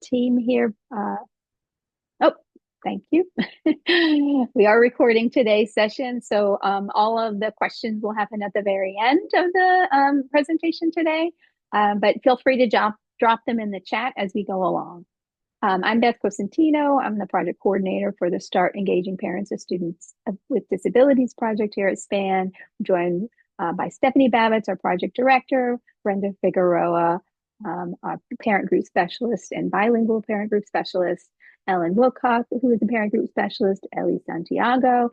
team here. Oh, thank you. We are recording today's session, so all of the questions will happen at the very end of the presentation today, but feel free to drop them in the chat as we go along. I'm Beth Cosentino. I'm the project coordinator for the Start Engaging Parents of Students with Disabilities project here at SPAN. I'm joined by Stephanie Babbitts, our project director, Brenda Figueroa, our parent group specialist and bilingual parent group specialist, Ellen Wilcox, who is a parent group specialist, Ellie Santiago,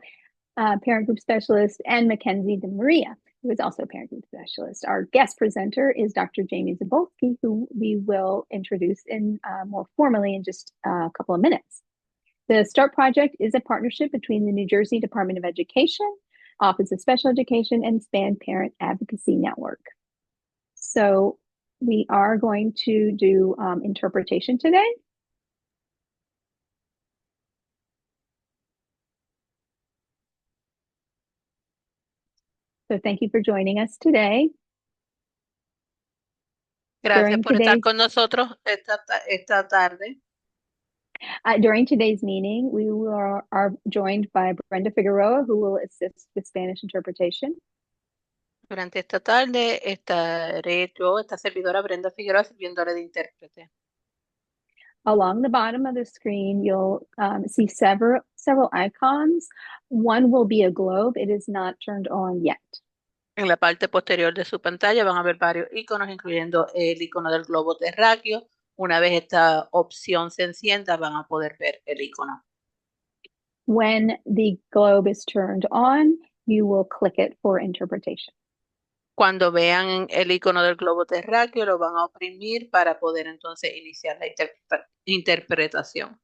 parent group specialist, and Mackenzie DeMaria, who is also a parent group specialist. Our guest presenter is Dr. Jamie Zibulsky, who we will introduce in more formally in just a couple of minutes. The START project is a partnership between the New Jersey Department of Education, Office of Special Education, and SPAN Parent Advocacy Network. So we are going to do interpretation today. So thank you for joining us today. Gracias por estar con nosotros esta tarde. During today's meeting, we are joined by Brenda Figueroa, who will assist with Spanish interpretation. Durante esta tarde estaré yo, esta servidora Brenda Figueroa, sirviéndole de intérprete. Along the bottom of the screen, you'll see several icons. One will be a globe. It is not turned on yet. En la parte posterior de su pantalla van a ver varios iconos, incluyendo el icono del globo terráqueo. Una vez esta opción se encienda, van a poder ver el icono. When the globe is turned on, you will click it for interpretation. Cuando vean el icono del globo terráqueo, lo van a oprimir para poder entonces iniciar la interpretación.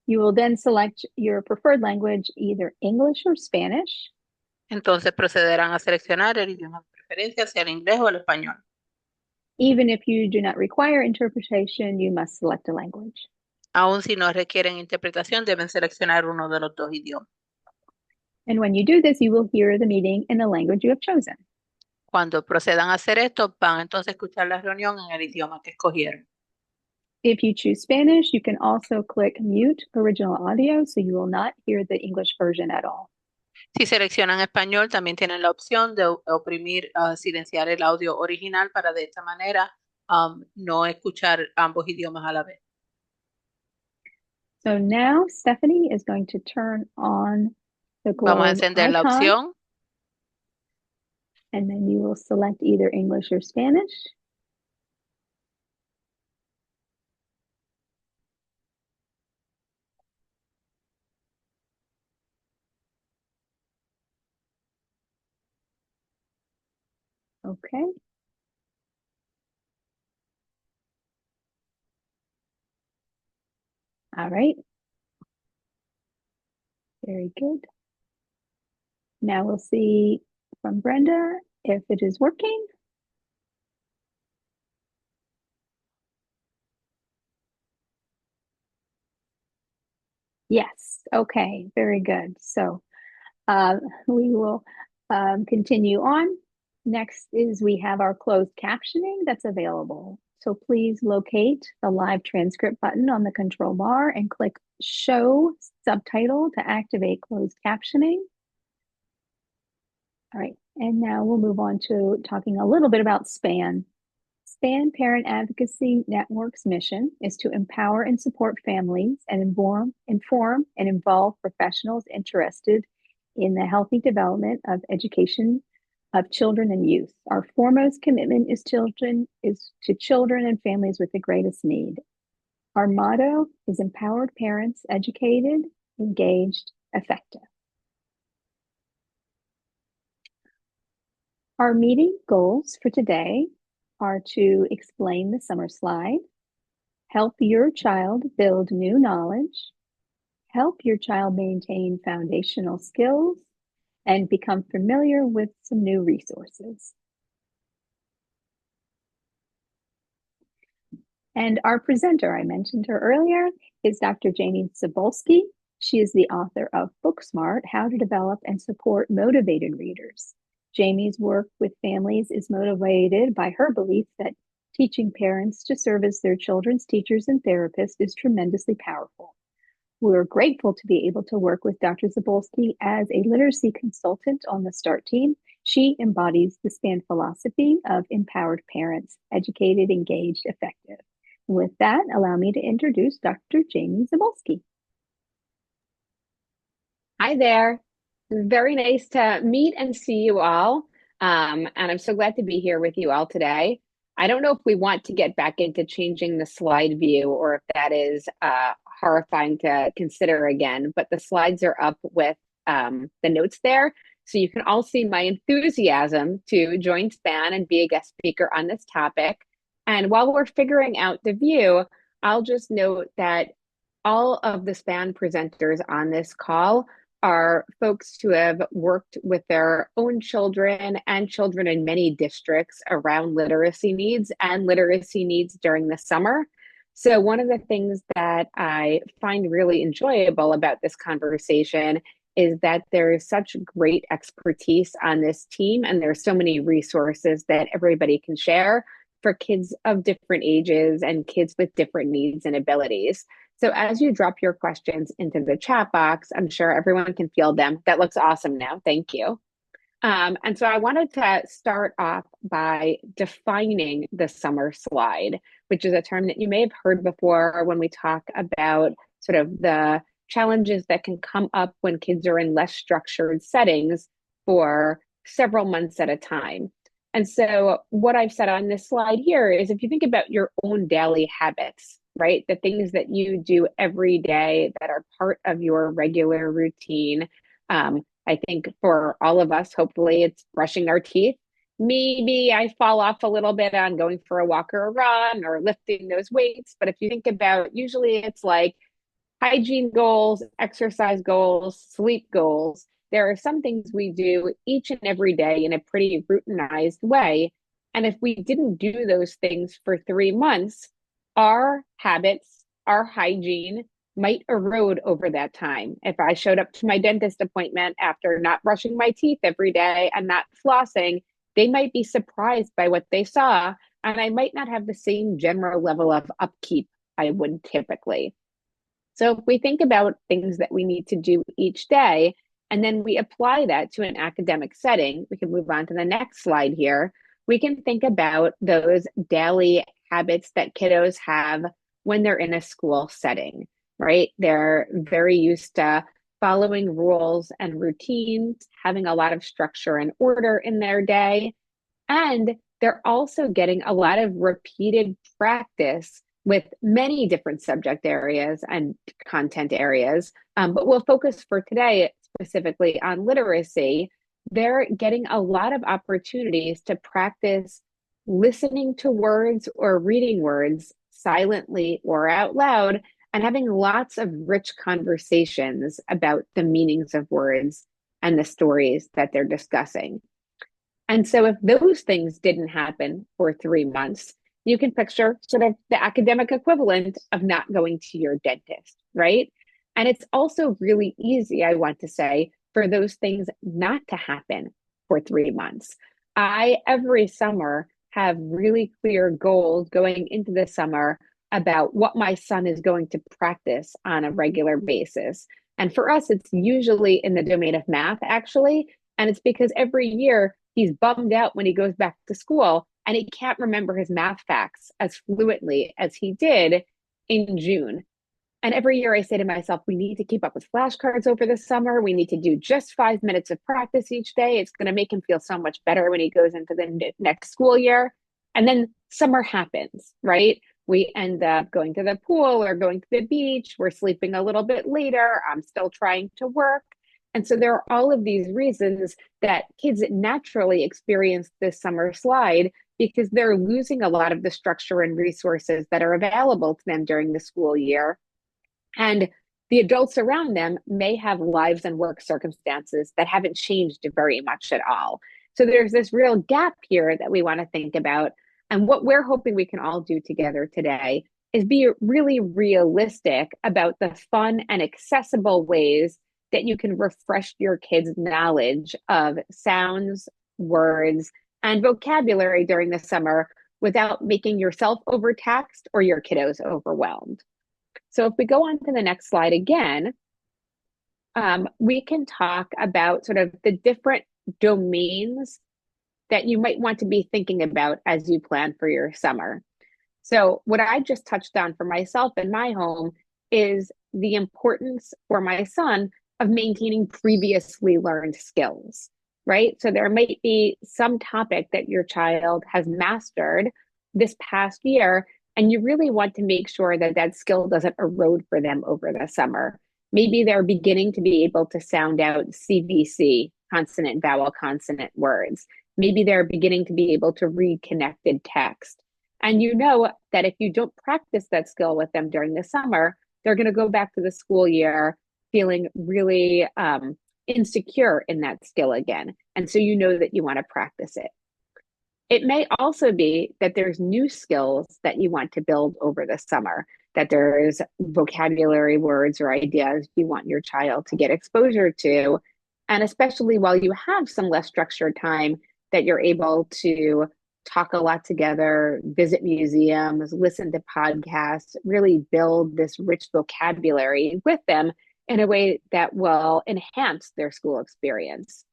You will then select your preferred language, either English or Spanish. Entonces procederán a seleccionar el idioma de preferencia, sea el inglés o el español. Even if you do not require interpretation, you must select a language. Aun si no requieren interpretación, deben seleccionar uno de los dos idiomas. And when you do this, you will hear the meeting in the language you have chosen. Cuando procedan a hacer esto, van entonces a escuchar la reunión en el idioma que escogieron. If you choose Spanish, you can also click mute original audio, so you will not hear the English version at all. Si seleccionan español, también tienen la opción de oprimir, silenciar el audio original para de esta manera no escuchar ambos idiomas a la vez. So now Stephanie is going to turn on the globe Vamos a encender la icon, opción. and then you will select either English or Spanish. Okay. All right. Very good. Now we'll see from Brenda if it is working. Yes. Okay. Very good. So we will continue on. Next is we have our closed captioning that's available. So please locate the live transcript button on the control bar and click Show Subtitle to activate closed captioning. All right, and now we'll move on to talking a little bit about SPAN. SPAN Parent Advocacy Network's mission is to empower and support families and inform and involve professionals interested in the healthy development of education of children and youth. Our foremost commitment is to children and families with the greatest need. Our motto is empowered parents, educated, engaged, effective. Our meeting goals for today are to explain the summer slide, help your child build new knowledge, help your child maintain foundational skills, and become familiar with some new resources. And our presenter, I mentioned her earlier, is Dr. Jamie Zibulsky. She is the author of Booksmart, How to Develop and Support Motivated Readers. Jamie's work with families is motivated by her belief that Teaching parents to serve as their children's teachers and therapists is tremendously powerful. We're grateful to be able to work with Dr. Zibulsky as a literacy consultant on the START team. She embodies the SPAN philosophy of empowered parents, educated, engaged, effective. With that, allow me to introduce Dr. Jamie Zibulsky. Hi there. Very nice to meet and see you all. And I'm so glad to be here with you all today. I don't know if we want to get back into changing the slide view or if that is horrifying to consider again, but the slides are up with the notes there. So you can all see my enthusiasm to join SPAN and be a guest speaker on this topic. And while we're figuring out the view, I'll just note that all of the SPAN presenters on this call are folks who have worked with their own children and children in many districts around literacy needs and literacy needs during the summer. So one of the things that I find really enjoyable about this conversation is that there is such great expertise on this team, and there's so many resources that everybody can share for kids of different ages and kids with different needs and abilities. So as you drop your questions into the chat box, I'm sure everyone can field them. That looks awesome now. Thank you. And so I wanted to start off by defining the summer slide, which is a term that you may have heard before when we talk about sort of the challenges that can come up when kids are in less structured settings for several months at a time. And so what I've said on this slide here is if you think about your own daily habits, right? The things that you do every day that are part of your regular routine. I think for all of us, hopefully it's brushing our teeth. Maybe I fall off a little bit on going for a walk or a run or lifting those weights. But if you think about, usually it's like hygiene goals, exercise goals, sleep goals. There are some things we do each and every day in a pretty routinized way. And if we didn't do those things for 3 months, our habits, our hygiene might erode over that time. If I showed up to my dentist appointment after not brushing my teeth every day and not flossing, they might be surprised by what they saw, and I might not have the same general level of upkeep I would typically. So if we think about things that we need to do each day, and then we apply that to an academic setting, we can move on to the next slide here. We can think about those daily habits that kiddos have when they're in a school setting, right? They're very used to following rules and routines, having a lot of structure and order in their day. And they're also getting a lot of repeated practice with many different subject areas and content areas. But we'll focus for today specifically on literacy. They're getting a lot of opportunities to practice listening to words or reading words silently or out loud, and having lots of rich conversations about the meanings of words and the stories that they're discussing. And so if those things didn't happen for 3 months, you can picture sort of the academic equivalent of not going to your dentist, right? And it's also really easy, I want to say, for those things not to happen for 3 months. I, every summer, have really clear goals going into the summer about what my son is going to practice on a regular basis. And for us, it's usually in the domain of math, actually. And it's because every year he's bummed out when he goes back to school and he can't remember his math facts as fluently as he did in June. And every year I say to myself, we need to keep up with flashcards over the summer. We need to do just 5 minutes of practice each day. It's going to make him feel so much better when he goes into the next school year. And then summer happens, right? We end up going to the pool or going to the beach. We're sleeping a little bit later. I'm still trying to work. And so there are all of these reasons that kids naturally experience this summer slide because they're losing a lot of the structure and resources that are available to them during the school year. And the adults around them may have lives and work circumstances that haven't changed very much at all. So there's this real gap here that we want to think about. And what we're hoping we can all do together today is be really realistic about the fun and accessible ways that you can refresh your kids' knowledge of sounds, words, and vocabulary during the summer without making yourself overtaxed or your kiddos overwhelmed. So if we go on to the next slide again, we can talk about sort of the different domains that you might want to be thinking about as you plan for your summer. So what I just touched on for myself in my home is the importance for my son of maintaining previously learned skills, right? So there might be some topic that your child has mastered this past year, and you really want to make sure that that skill doesn't erode for them over the summer. Maybe they're beginning to be able to sound out CVC, consonant, vowel, consonant words. Maybe they're beginning to be able to read connected text. And you know that if you don't practice that skill with them during the summer, they're going to go back to the school year feeling really insecure in that skill again. And so you know that you want to practice it. It may also be that there's new skills that you want to build over the summer, that there's vocabulary words or ideas you want your child to get exposure to. And especially while you have some less structured time, that you're able to talk a lot together, visit museums, listen to podcasts, really build this rich vocabulary with them in a way that will enhance their school experience.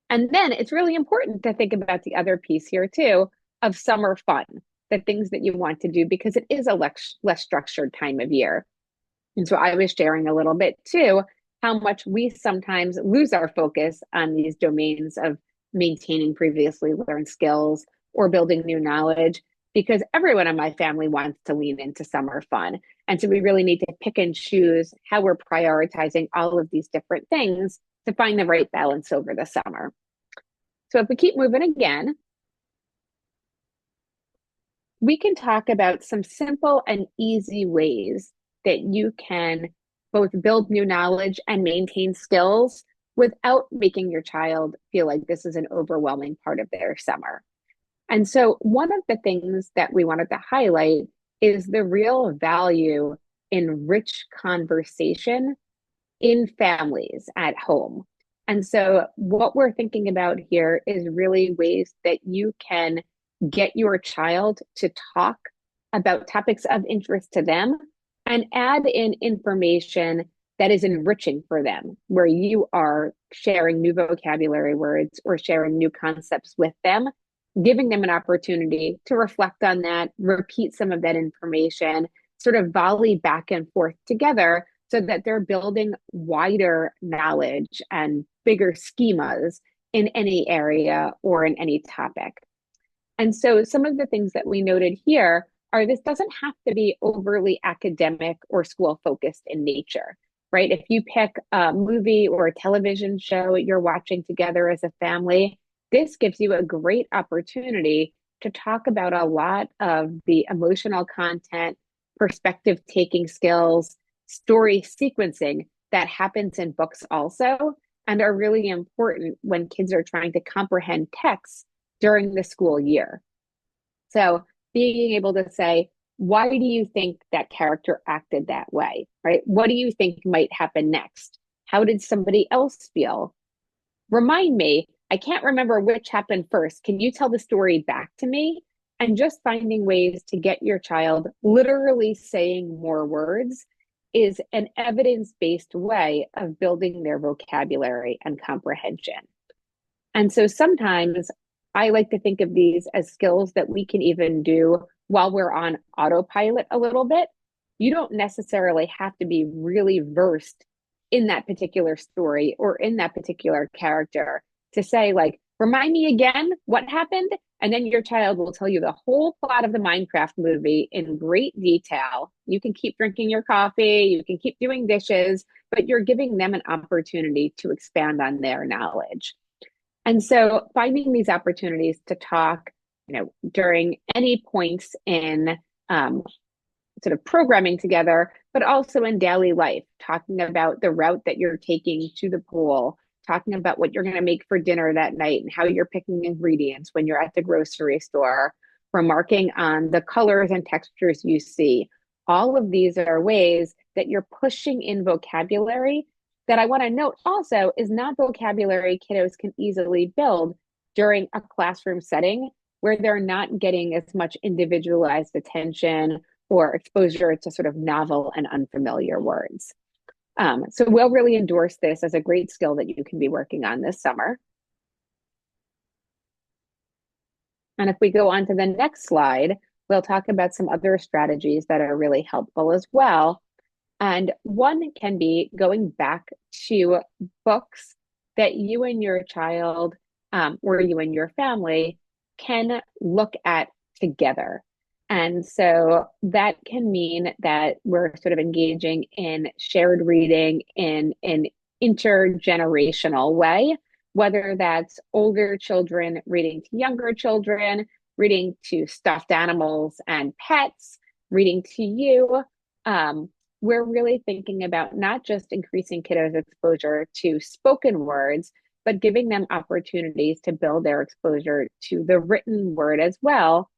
And then it's really important to think about the other piece here too of summer fun, the things that you want to do, because it is a less structured time of year. And so I was sharing a little bit too, how much we sometimes lose our focus on these domains of maintaining previously learned skills or building new knowledge, because everyone in my family wants to lean into summer fun. And so we really need to pick and choose how we're prioritizing all of these different things to find the right balance over the summer. So if we keep moving again, we can talk about some simple and easy ways that you can both build new knowledge and maintain skills without making your child feel like this is an overwhelming part of their summer. And so one of the things that we wanted to highlight is the real value in rich conversation in families at home. And so what we're thinking about here is really ways that you can get your child to talk about topics of interest to them and add in information that is enriching for them, where you are sharing new vocabulary words or sharing new concepts with them, giving them an opportunity to reflect on that, repeat some of that information, sort of volley back and forth together so that they're building wider knowledge and bigger schemas in any area or in any topic. And so some of the things that we noted here are this doesn't have to be overly academic or school focused in nature, right? If you pick a movie or a television show you're watching together as a family, this gives you a great opportunity to talk about a lot of the emotional content, perspective taking skills, story sequencing that happens in books also, and are really important when kids are trying to comprehend texts during the school year. So being able to say, why do you think that character acted that way, right? What do you think might happen next? How did somebody else feel? Remind me, I can't remember which happened first. Can you tell the story back to me? And just finding ways to get your child literally saying more words is an evidence-based way of building their vocabulary and comprehension. And so sometimes I like to think of these as skills that we can even do while we're on autopilot a little bit. You don't necessarily have to be really versed in that particular story or in that particular character to say, like, remind me again what happened. And then your child will tell you the whole plot of the Minecraft movie in great detail. You can keep drinking your coffee, you can keep doing dishes, but you're giving them an opportunity to expand on their knowledge. And so finding these opportunities to talk, during any points in sort of programming together, but also in daily life, talking about the route that you're taking to the pool, talking about what you're going to make for dinner that night and how you're picking ingredients when you're at the grocery store, remarking on the colors and textures you see. All of these are ways that you're pushing in vocabulary that I want to note also is not vocabulary kiddos can easily build during a classroom setting. where they're not getting as much individualized attention or exposure to sort of novel and unfamiliar words. So we'll really endorse this as a great skill that you can be working on this summer. And if we go on to the next slide, we'll talk about some other strategies that are really helpful as well. And one can be going back to books that you and your child or you and your family can look at together. And so that can mean that we're sort of engaging in shared reading in an intergenerational way, whether that's older children reading to younger children, reading to stuffed animals and pets, reading to you. We're really thinking about not just increasing kiddos' exposure to spoken words, but giving them opportunities to build their exposure to the written word as well.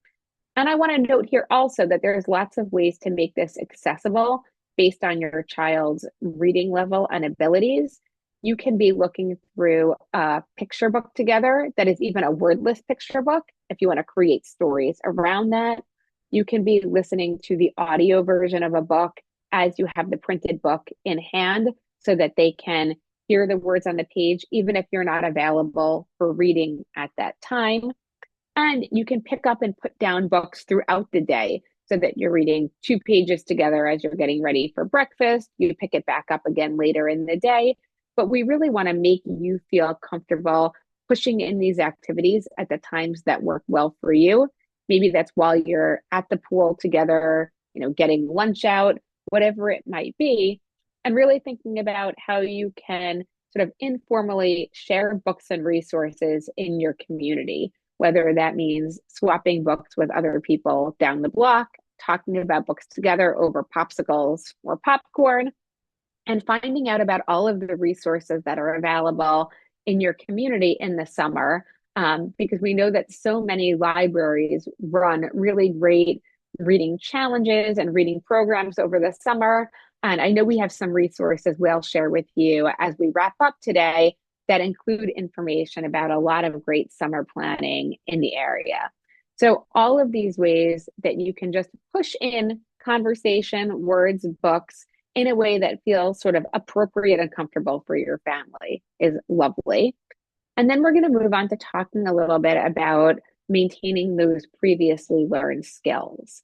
And I want to note here also that there's lots of ways to make this accessible based on your child's reading level and abilities. You can be looking through a picture book together that is even a wordless picture book if you want to create stories around that. You can be listening to the audio version of a book as you have the printed book in hand so that they can hear the words on the page, even if you're not available for reading at that time. And you can pick up and put down books throughout the day so that you're reading 2 pages together as you're getting ready for breakfast. You pick it back up again later in the day. But we really want to make you feel comfortable pushing in these activities at the times that work well for you. Maybe that's while you're at the pool together, getting lunch out, whatever it might be, and really thinking about how you can sort of informally share books and resources in your community, whether that means swapping books with other people down the block, talking about books together over popsicles or popcorn, and finding out about all of the resources that are available in your community in the summer, because we know that so many libraries run really great reading challenges and reading programs over the summer. And I know we have some resources we'll share with you as we wrap up today that include information about a lot of great summer planning in the area. So all of these ways that you can just push in conversation, words, books in a way that feels sort of appropriate and comfortable for your family is lovely. And then we're going to move on to talking a little bit about maintaining those previously learned skills.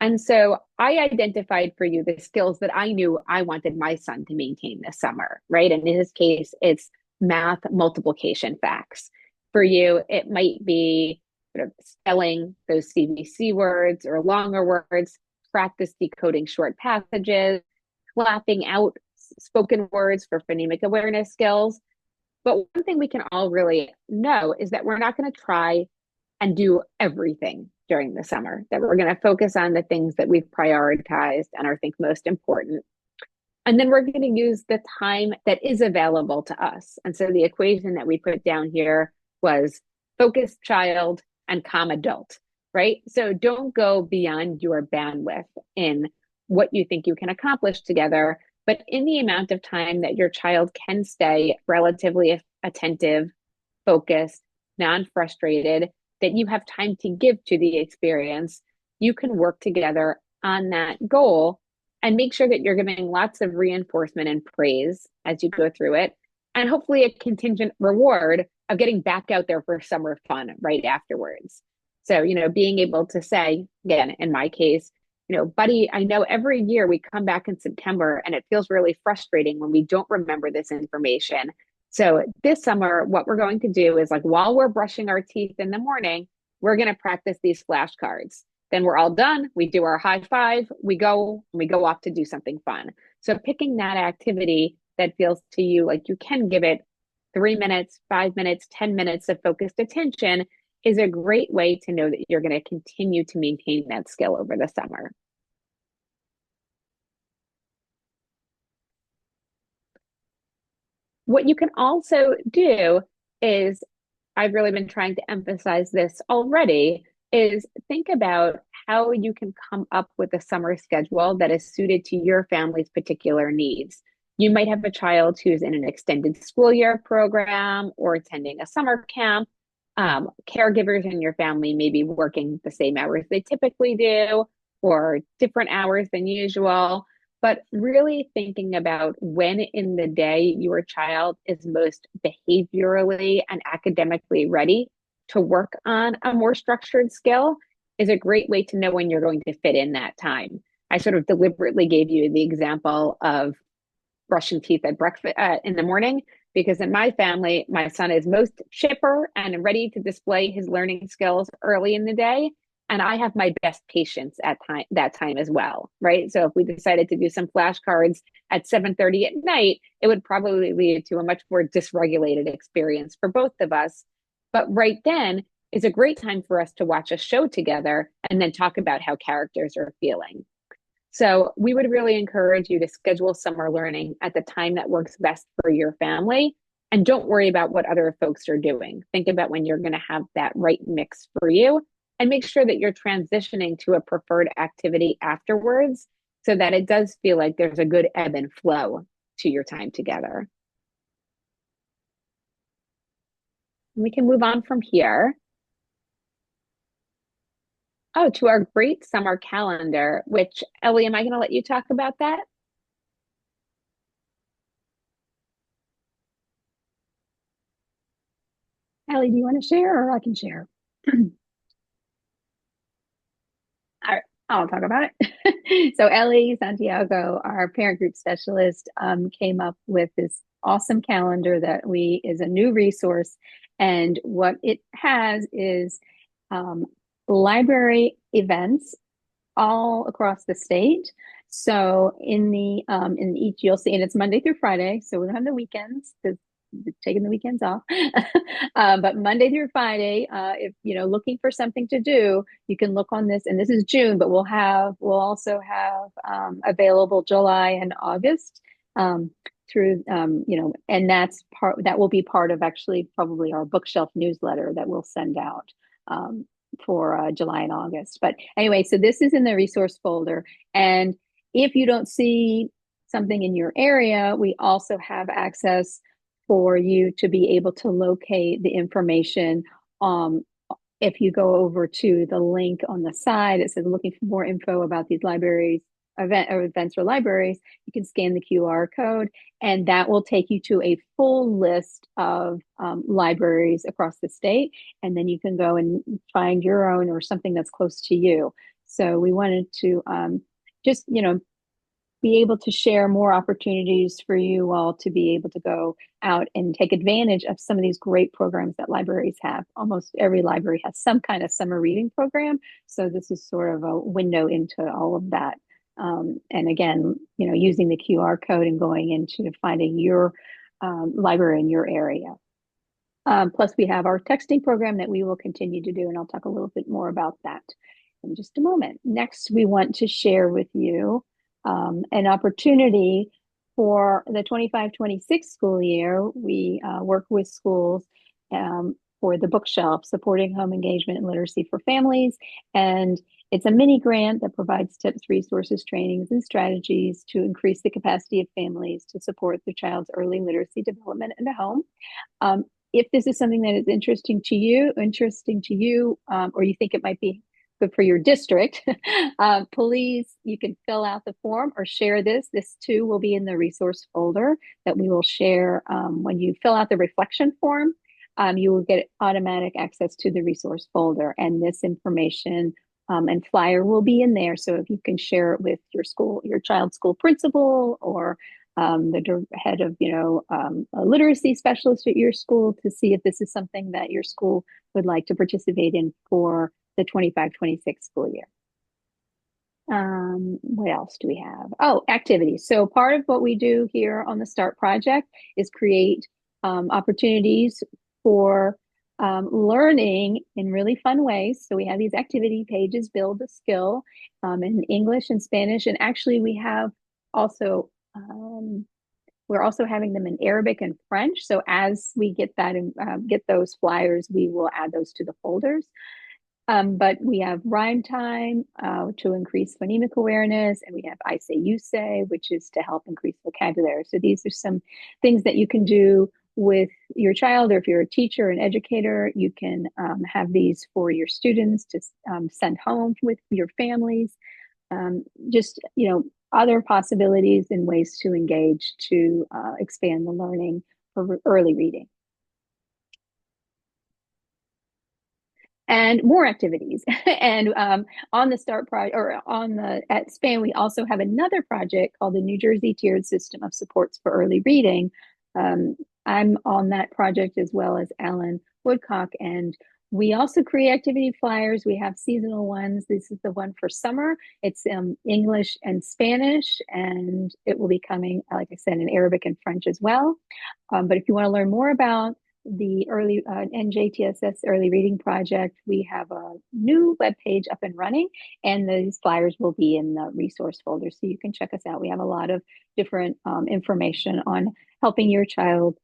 And so I identified for you the skills that I knew I wanted my son to maintain this summer, right? And in his case, it's math multiplication facts. For you, it might be sort of spelling those CVC words or longer words, practice decoding short passages, clapping out spoken words for phonemic awareness skills. But one thing we can all really know is that we're not going to try and do everything during the summer, that we're going to focus on the things that we've prioritized and are think most important. And then we're going to use the time that is available to us. And so the equation that we put down here was focused child and calm adult, right? So don't go beyond your bandwidth in what you think you can accomplish together, but in the amount of time that your child can stay relatively attentive, focused, non-frustrated, that you have time to give to the experience, you can work together on that goal and make sure that you're giving lots of reinforcement and praise as you go through it, and hopefully a contingent reward of getting back out there for summer fun right afterwards. So, being able to say, again, in my case, buddy, I know every year we come back in September and it feels really frustrating when we don't remember this information. So this summer, what we're going to do is, like, while we're brushing our teeth in the morning, we're going to practice these flashcards. Then we're all done. We do our high five. We go off to do something fun. So picking that activity that feels to you like you can give it 3 minutes, 5 minutes, 10 minutes of focused attention is a great way to know that you're going to continue to maintain that skill over the summer. What you can also do is, I've really been trying to emphasize this already, is think about how you can come up with a summer schedule that is suited to your family's particular needs. You might have a child who's in an extended school year program or attending a summer camp. Caregivers in your family may be working the same hours they typically do or different hours than usual, but really thinking about when in the day your child is most behaviorally and academically ready to work on a more structured skill is a great way to know when you're going to fit in that time. I sort of deliberately gave you the example of brushing teeth at breakfast in the morning because in my family, my son is most chipper and ready to display his learning skills early in the day. And I have my best patience at that time as well, right? So if we decided to do some flashcards at 7:30 at night, it would probably lead to a much more dysregulated experience for both of us. But right then is a great time for us to watch a show together and then talk about how characters are feeling. So we would really encourage you to schedule summer learning at the time that works best for your family. And don't worry about what other folks are doing. Think about when you're going to have that right mix for you and make sure that you're transitioning to a preferred activity afterwards so that it does feel like there's a good ebb and flow to your time together. We can move on from here. Oh, to our great summer calendar, which Ellie, am I going to let you talk about that? Allie, do you want to share or I can share? All right, I'll talk about it. So Ellie Santiago, our parent group specialist, came up with this awesome calendar that is a new resource. And what it has is um, library events all across the state. So in each you'll see, and it's Monday through Friday, so we don't have the weekends because taking the weekends off. But Monday through Friday, if looking for something to do, you can look on this. And this is June, but we'll also have available July and August through and that will be part of actually probably our bookshelf newsletter that we'll send out. For July and August. But anyway, so this is in the resource folder. And if you don't see something in your area, we also have access for you to be able to locate the information. If you go over to the link on the side, it says looking for more info about these libraries, events or libraries, you can scan the QR code and that will take you to a full list of libraries across the state. And then you can go and find your own or something that's close to you. So we wanted to just, be able to share more opportunities for you all to be able to go out and take advantage of some of these great programs that libraries have. Almost every library has some kind of summer reading program. So this is sort of a window into all of that. And again, using the QR code and going into finding your library in your area. Plus, we have our texting program that we will continue to do, and I'll talk a little bit more about that in just a moment. Next, we want to share with you an opportunity for the 25-26 school year. We work with schools for the bookshelf, supporting home engagement and literacy for families. And it's a mini grant that provides tips, resources, trainings, and strategies to increase the capacity of families to support their child's early literacy development in the home. If this is something that is interesting to you, or you think it might be good for your district, please, you can fill out the form or share this. This too will be in the resource folder that we will share. When you fill out the reflection form, you will get automatic access to the resource folder, and this information and flyer will be in there. So if you can share it with your child's school principal or the head of, a literacy specialist at your school to see if this is something that your school would like to participate in for the 25-26 school year. What else do we have? Oh, activities. So part of what we do here on the START project is create opportunities for learning in really fun ways. So we have these activity pages, build a skill in English and Spanish. And actually we have also, we're also having them in Arabic and French. So as we get that and get those flyers, we will add those to the folders. But we have rhyme time to increase phonemic awareness, and we have I say, you say, which is to help increase vocabulary. So these are some things that you can do with your child, or if you're a teacher, an educator, you can have these for your students to send home with your families. Just, other possibilities and ways to engage to expand the learning for early reading. And more activities. And on the START project, or at SPAN, we also have another project called the New Jersey Tiered System of Supports for Early Reading. I'm on that project, as well as Alan Woodcock, and we also create activity flyers. We have seasonal ones. This is the one for summer. It's English and Spanish, and it will be coming, like I said, in Arabic and French as well. But if you want to learn more about the early NJTSS Early Reading Project, we have a new webpage up and running, and these flyers will be in the resource folder, so you can check us out. We have a lot of different information on helping your child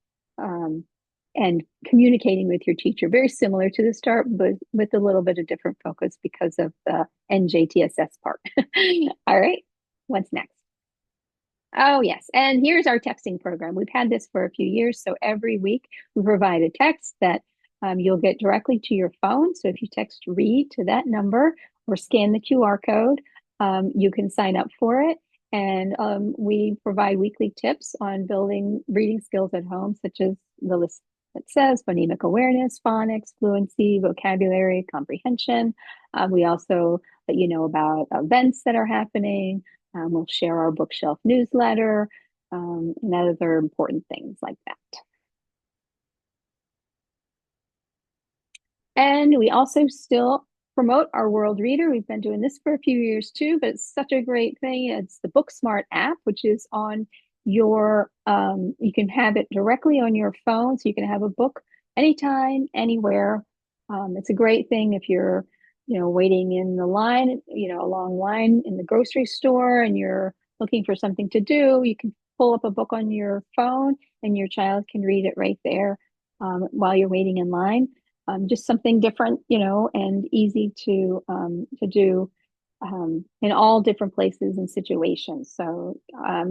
and communicating with your teacher, very similar to the START, but with a little bit of different focus because of the NJTSS part. All right, what's next? Oh, yes. And here's our texting program. We've had this for a few years. So every week we provide a text that you'll get directly to your phone. So if you text READ to that number or scan the QR code, you can sign up for it. And we provide weekly tips on building reading skills at home, such as the list that says phonemic awareness, phonics, fluency, vocabulary, comprehension. We also let you know about events that are happening. We'll share our bookshelf newsletter and other important things like that. And we also still promote our World Reader. We've been doing this for a few years too, but it's such a great thing. It's the BookSmart app, which is on your, you can have it directly on your phone, so you can have a book anytime, anywhere. It's a great thing if you're waiting in the line, a long line in the grocery store, and you're looking for something to do. You can pull up a book on your phone, and your child can read it right there while you're waiting in line. Just something different, and easy to do in all different places and situations. So, I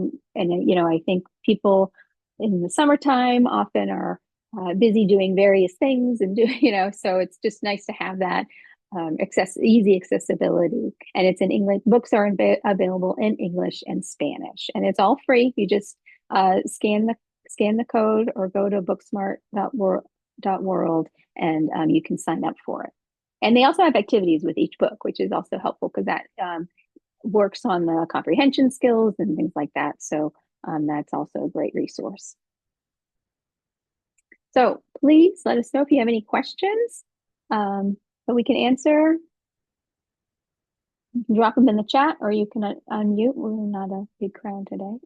think people in the summertime often are busy doing various things and so it's just nice to have that easy accessibility. And it's in English. Books are available in English and Spanish, and it's all free. You just scan the code or go to booksmart.world and you can sign up for it. And they also have activities with each book, which is also helpful because that works on the comprehension skills and things like that. So that's also a great resource. So please let us know if you have any questions that we can answer. You can drop them in the chat, or you can unmute. We're not a big crowd today.